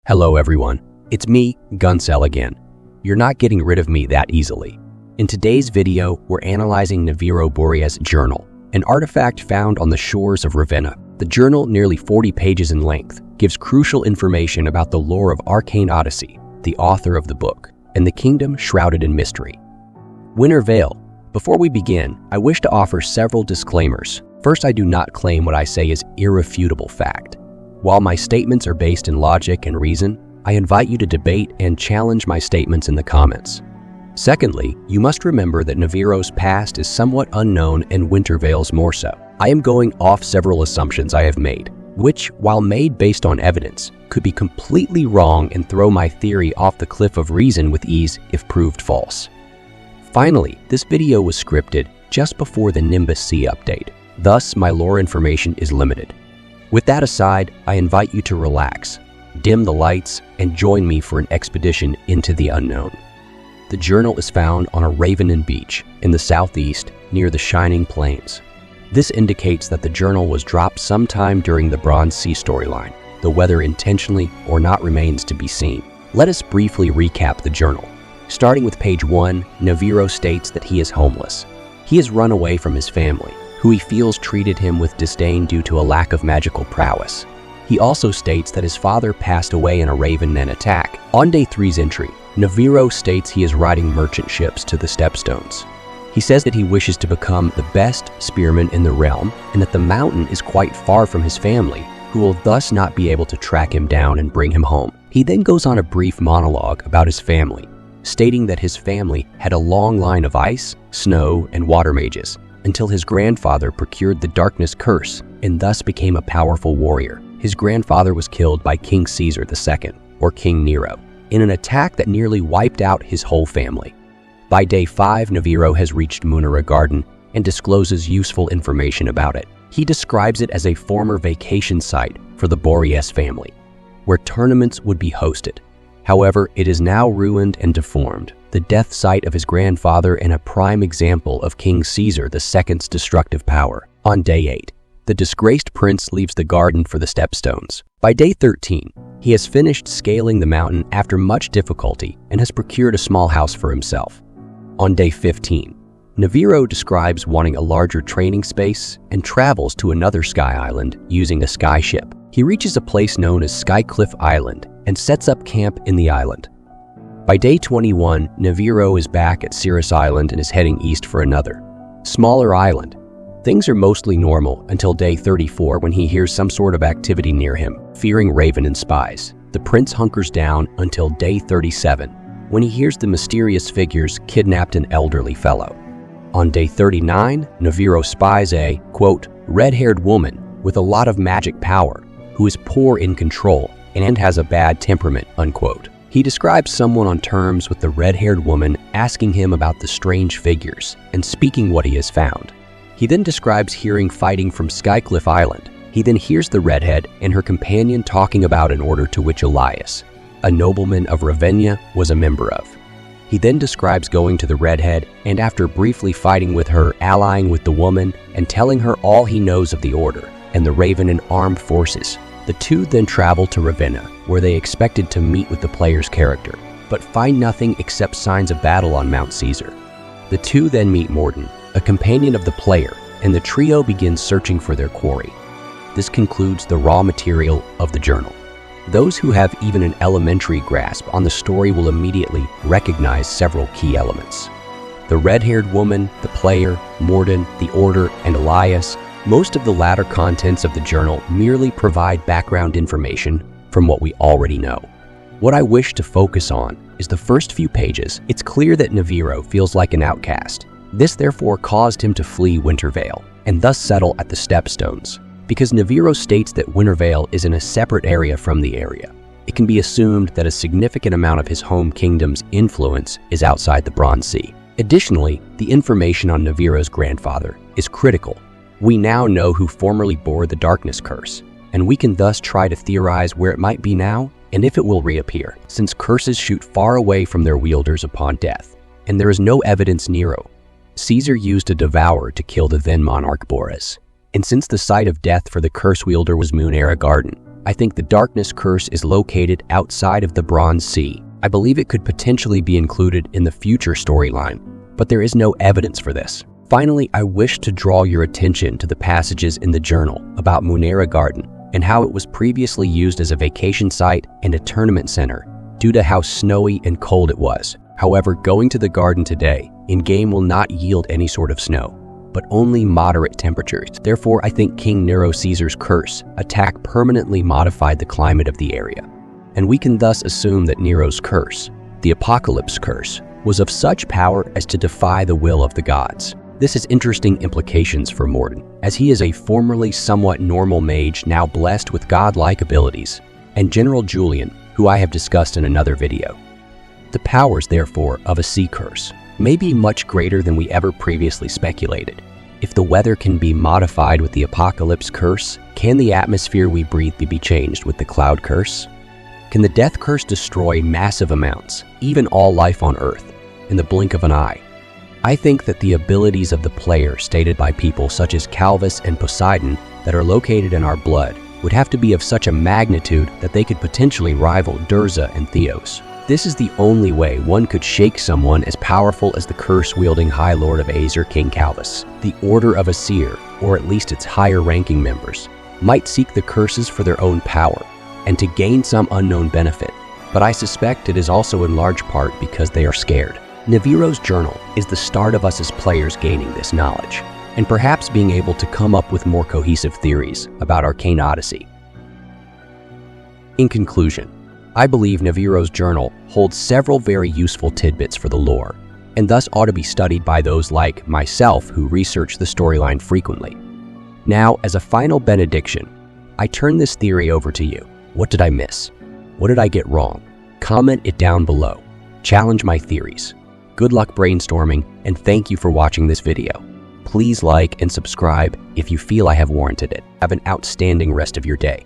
Hello everyone, it's me, Guncel again. You're not getting rid of me that easily. In today's video, we're analyzing Neviro Black's journal, an artifact found on the shores of Ravenna. The journal, nearly 40 pages in length, gives crucial information about the lore of Arcane Odyssey, the author of the book, and the kingdom shrouded in mystery. Winterveil. Before we begin, I wish to offer several disclaimers. First, I do not claim what I say is irrefutable fact. While my statements are based in logic and reason, I invite you to debate and challenge my statements in the comments. Secondly, you must remember that Neviro's past is somewhat unknown and Winterveil's more so. I am going off several assumptions I have made, which, while made based on evidence, could be completely wrong and throw my theory off the cliff of reason with ease if proved false. Finally, this video was scripted just before the Nimbus C update, thus my lore information is limited. With that aside, I invite you to relax, dim the lights, and join me for an expedition into the unknown. The journal is found on a Ravennan beach in the southeast near the Shining Plains. This indicates that the journal was dropped sometime during the Bronze Sea storyline, though whether intentionally or not remains to be seen. Let us briefly recap the journal. Starting with page 1, Neviro states that he is homeless. He has run away from his family, who he feels treated him with disdain due to a lack of magical prowess. He also states that his father passed away in a Ravennan attack. On day 3's entry, Neviro states he is riding merchant ships to the Stepstones. He says that he wishes to become the best spearman in the realm and that the mountain is quite far from his family, who will thus not be able to track him down and bring him home. He then goes on a brief monologue about his family, stating that his family had a long line of ice, snow, and water mages, until his grandfather procured the darkness curse and thus became a powerful warrior. His grandfather was killed by King Caesar II, or King Nero, in an attack that nearly wiped out his whole family. By day 5, Neviro has reached Munera Garden and discloses useful information about it. He describes it as a former vacation site for the Boreas family, where tournaments would be hosted. However, it is now ruined and deformed, the death site of his grandfather and a prime example of King Caesar II's destructive power. On day 8, the disgraced prince leaves the garden for the Stepstones. By day 13, he has finished scaling the mountain after much difficulty and has procured a small house for himself. On day 15, Neviro describes wanting a larger training space and travels to another sky island using a skyship. He reaches a place known as Skycliff Island and sets up camp in the island. By day 21, Neviro is back at Cirrus Island and is heading east for another, smaller island. Things are mostly normal until day 34 when he hears some sort of activity near him, fearing Ravennan spies. The prince hunkers down until day 37, when he hears the mysterious figures kidnapped an elderly fellow. On day 39, Neviro spies a, quote, red-haired woman with a lot of magic power, who is poor in control and has a bad temperament, unquote. He describes someone on terms with the red-haired woman, asking him about the strange figures and speaking what he has found. He then describes hearing fighting from Skycliff Island. He then hears the redhead and her companion talking about an order to which Elias, a nobleman of Ravenna, was a member of. He then describes going to the redhead and after briefly fighting with her, allying with the woman and telling her all he knows of the order and the Ravennan armed forces. The two then travel to Ravenna, where they expected to meet with the player's character, but find nothing except signs of battle on Mount Caesar. The two then meet Morden, a companion of the player, and the trio begins searching for their quarry. This concludes the raw material of the journal. Those who have even an elementary grasp on the story will immediately recognize several key elements. The red-haired woman, the player, Morden, the order, and Elias. Most of the latter contents of the journal merely provide background information from what we already know. What I wish to focus on is the first few pages. It's clear that Neviro feels like an outcast. This therefore caused him to flee Winterveil and thus settle at the Stepstones. Because Neviro states that Winterveil is in a separate area from the area, it can be assumed that a significant amount of his home kingdom's influence is outside the Bronze Sea. Additionally, the information on Neviro's grandfather is critical. We now know who formerly bore the darkness curse, and we can thus try to theorize where it might be now and if it will reappear, since curses shoot far away from their wielders upon death, and there is no evidence Nero. Caesar used a devourer to kill the then monarch Boreas, and since the site of death for the curse wielder was Munera Garden, I think the Darkness Curse is located outside of the Bronze Sea. I believe it could potentially be included in the future storyline, but there is no evidence for this. Finally, I wish to draw your attention to the passages in the journal about Munera Garden and how it was previously used as a vacation site and a tournament center due to how snowy and cold it was. However, going to the garden today in-game will not yield any sort of snow, but only moderate temperatures. Therefore, I think King Nero Caesar's curse attack permanently modified the climate of the area, and we can thus assume that Nero's curse, the Apocalypse Curse, was of such power as to defy the will of the gods. This has interesting implications for Morden, as he is a formerly somewhat normal mage now blessed with godlike abilities, and General Julian, who I have discussed in another video. The powers, therefore, of a sea curse may be much greater than we ever previously speculated. If the weather can be modified with the Apocalypse Curse, can the atmosphere we breathe be changed with the Cloud Curse? Can the Death Curse destroy massive amounts, even all life on Earth, in the blink of an eye? I think that the abilities of the player stated by people such as Calvus and Poseidon that are located in our blood would have to be of such a magnitude that they could potentially rival Durza and Theos. This is the only way one could shake someone as powerful as the curse-wielding High Lord of Aesir, King Calvus. The Order of Aesir, or at least its higher-ranking members, might seek the curses for their own power and to gain some unknown benefit, but I suspect it is also in large part because they are scared. Neviro's journal is the start of us as players gaining this knowledge, and perhaps being able to come up with more cohesive theories about Arcane Odyssey. In conclusion, I believe Neviro's journal holds several very useful tidbits for the lore, and thus ought to be studied by those like myself who research the storyline frequently. Now, as a final benediction, I turn this theory over to you. What did I miss? What did I get wrong? Comment it down below. Challenge my theories. Good luck brainstorming, and thank you for watching this video. Please like and subscribe if you feel I have warranted it. Have an outstanding rest of your day.